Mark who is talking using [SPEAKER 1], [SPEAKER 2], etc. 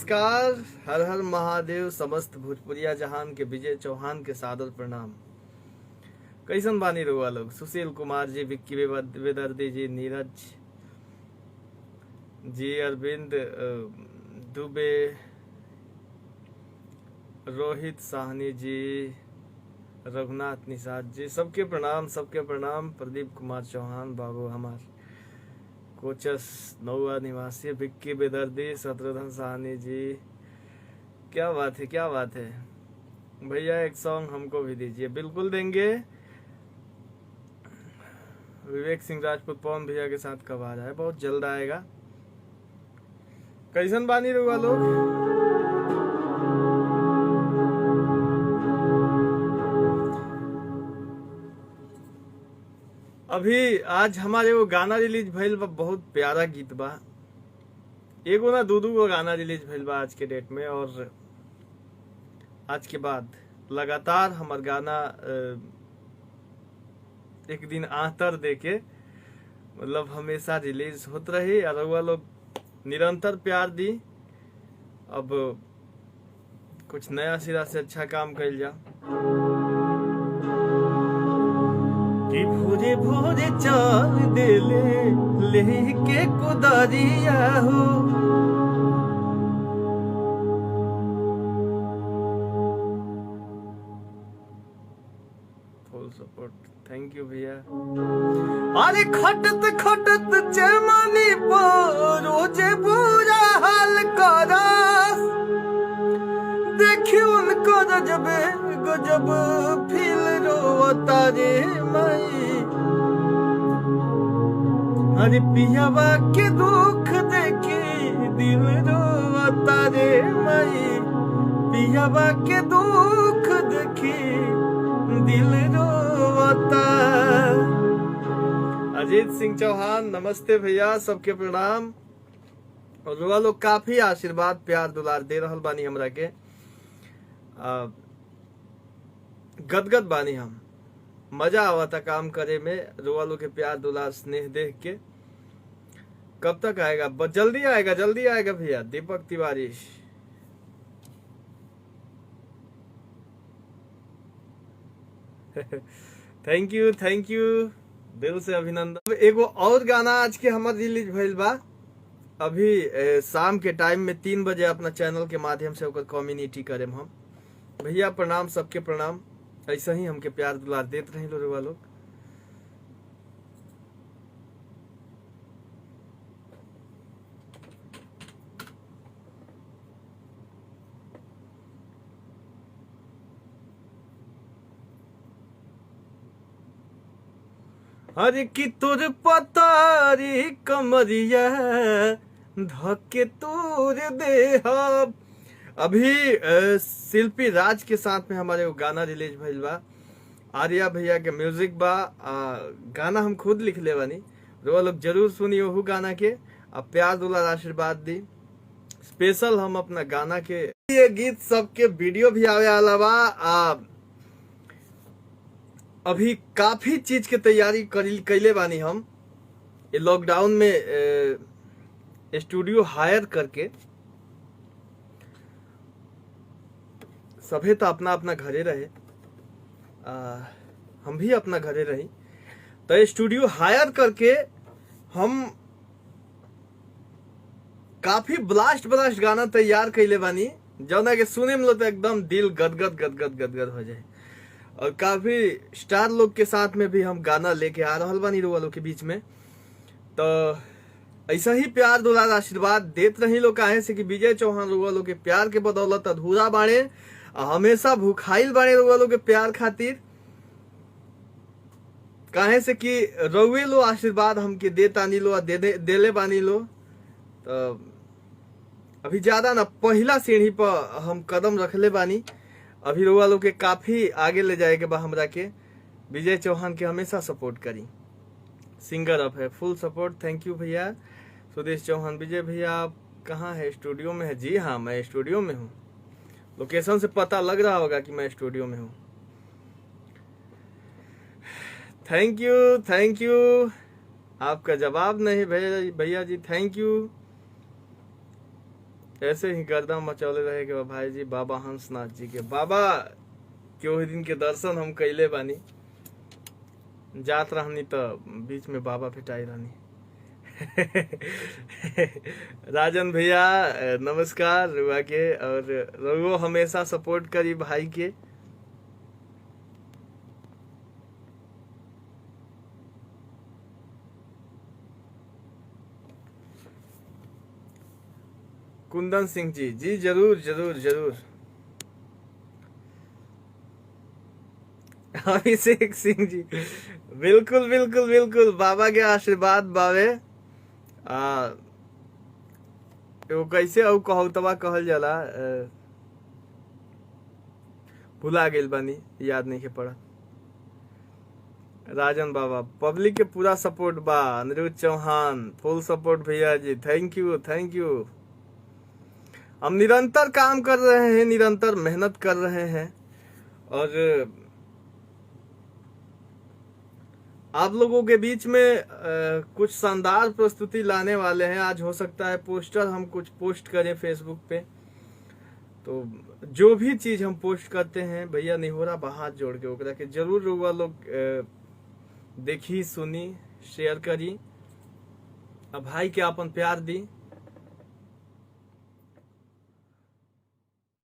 [SPEAKER 1] नमस्कार, हर हर महादेव। समस्त भोजपुरिया जहान के विजय चौहान के सादर प्रणाम। कैसन बानी रहुआ लोग? सुशील कुमार जी, विक्की वेदर्दी जी, नीरज जी, अरविंद दुबे, रोहित साहनी जी, रघुनाथ निषाद जी, सबके प्रणाम, सबके प्रणाम। प्रदीप कुमार चौहान बाबू हमार, कोचस नौवा निवासी, विक्की बेदर्दी, शत्रुघ्न साहनी जी, क्या बात है, क्या बात है भैया। एक सॉन्ग हमको भी दीजिए। बिल्कुल देंगे। विवेक सिंह राजपूत पवन भैया के साथ कब आ रहा है? बहुत जल्द आएगा। कैसन बानी रहुआ लोग? अभी आज हमारे वो गाना रिलीज भइल बा, बहुत प्यारा गीत बा। एगो ना दू गो गाना रिलीज भइल बा आज के डेट में, और आज के बाद लगातार हमार गाना एक दिन आतर देके मतलब हमेशा रिलीज होत रही, और वो लोग निरंतर प्यार दी। अब कुछ नया सिरा से अच्छा काम कइल जा। कि भोरे भोरे चाल देले लेके कुदारिया हो, फुल सपोर्ट, थैंक यू भैया। अरे खटत खटत चमनी पर रोजे बुरा हाल करस, देखी उनको गजबे गजब फील रोता रे माई। अरे पियावा के दुख देखी दिल रोता रे माई, पियावा के दुख देखी दिल रोता। अजीत सिंह चौहान, नमस्ते भैया, सबके प्रणाम। और रुआ लोग काफी आशीर्वाद प्यार दुलार दे रहल बानी हमरा के। गदगद बानी हम, मजा आवता काम करे में। रुआ लोग के प्यार दुलार स्नेह देख के। कब तक आएगा? जल्दी आएगा, जल्दी आएगा भैया। Deepak Tiwari, thank you, thank you, दिल से अभिनंदन। एगो और गाना आज के हमार रिलीज भइल बा। अभी शाम के टाइम में 3 बजे अपना चैनल के माध्यम से ओकर कम्युनिटी करेम हम। भैया प्रणाम, सबके प्रणाम। ऐसा ही हमके प्यार दुलार देते रहे लो लोग। अरे कि तुर पतारी कमरिया धके तोर दे। अभी शिल्पी राज के साथ में हमारे वो गाना रिलीज भइल बा। आर्या भैया के म्यूजिक बा। गाना हम खुद लिख ले बानी। वो लोग जरूर सुनिए वो गाना के। अब प्यार दुलार आशीर्वाद दी। स्पेशल हम अपना गाना के ये गीत सबके वीडियो भी आवे वाला बा। अभी काफी चीज के तैयारी कैले बानी हम। ये लॉकडाउन में स्टूडियो हायर करके सभे तो अपना अपना घरे रहे, हम भी अपना घरे रही, तो स्टूडियो हायर करके हम काफी ब्लास्ट ब्लास्ट गाना तैयार कैले बानी, जौना के सुने में तो एकदम दिल गदगद गदगद गदगद हो जाए। और काफी स्टार लोग के साथ में भी हम गाना लेके आ रहल बानी रुआ लोग के बीच में। तो ऐसा ही प्यार दुलार आशीर्वाद देत रही लोग। काहे से कि विजय चौहान रुआ लोग के प्यार के बदौलत अधूरा बाड़े, हमेशा भूखाइल बाड़े रुआ लोग के प्यार खातिर। काहे से कि रउए लो आशीर्वाद हमके देतानी लो, देले बानी लो। तो अभी ज्यादा ना, पहला सीढ़ी पर हम कदम रखले बानी। अभी रुआ लोग के काफी आगे ले जाए के बा हमरा के। विजय चौहान के हमेशा सपोर्ट करी। सिंगर अप है, फुल सपोर्ट, थैंक यू भैया। सुदेश चौहान, विजय भैया आप कहाँ है? स्टूडियो में है? जी हाँ, मैं स्टूडियो में हूँ। लोकेशन से पता लग रहा होगा कि मैं स्टूडियो में हूँ। Thank you, thank you. आपका जवाब नहीं भैया जी, थैंक यू। ऐसे ही गर्दा मचौले रहे के भाई जी बाबा हंसनाथ जी के। बाबा के ओहि दिन के दर्शन हम कैले बानी, जात रहनी तो बीच में बाबा पिटाई रहनी। राजन भैया नमस्कार रुआ के, और रुआ हमेशा सपोर्ट करी भाई के। कुंदन सिंह जी, जी जरूर जरूर जरूर। अभिषेक सिंह जी, बिल्कुल बिल्कुल बिल्कुल, बाबा के आशीर्वाद बावे। वो कैसे औ कहतवा कहल जाला, भुला गेल बानी, याद नहीं के पड़ा। राजन बाबा, पब्लिक के पूरा सपोर्ट बा। अनिरुद्ध चौहान फुल सपोर्ट भैया जी, थैंक यू थैंक यू। हम निरंतर काम कर रहे हैं, निरंतर मेहनत कर रहे हैं, और आप लोगों के बीच में कुछ शानदार प्रस्तुति लाने वाले हैं। आज हो सकता है पोस्टर हम कुछ पोस्ट करें फेसबुक पे, तो जो भी चीज हम पोस्ट करते हैं भैया निहोरा हाथ जोड़ के ओकरा के जरूर रुआ लोग देखी सुनी शेयर करी, अब भाई के अपन प्यार दी।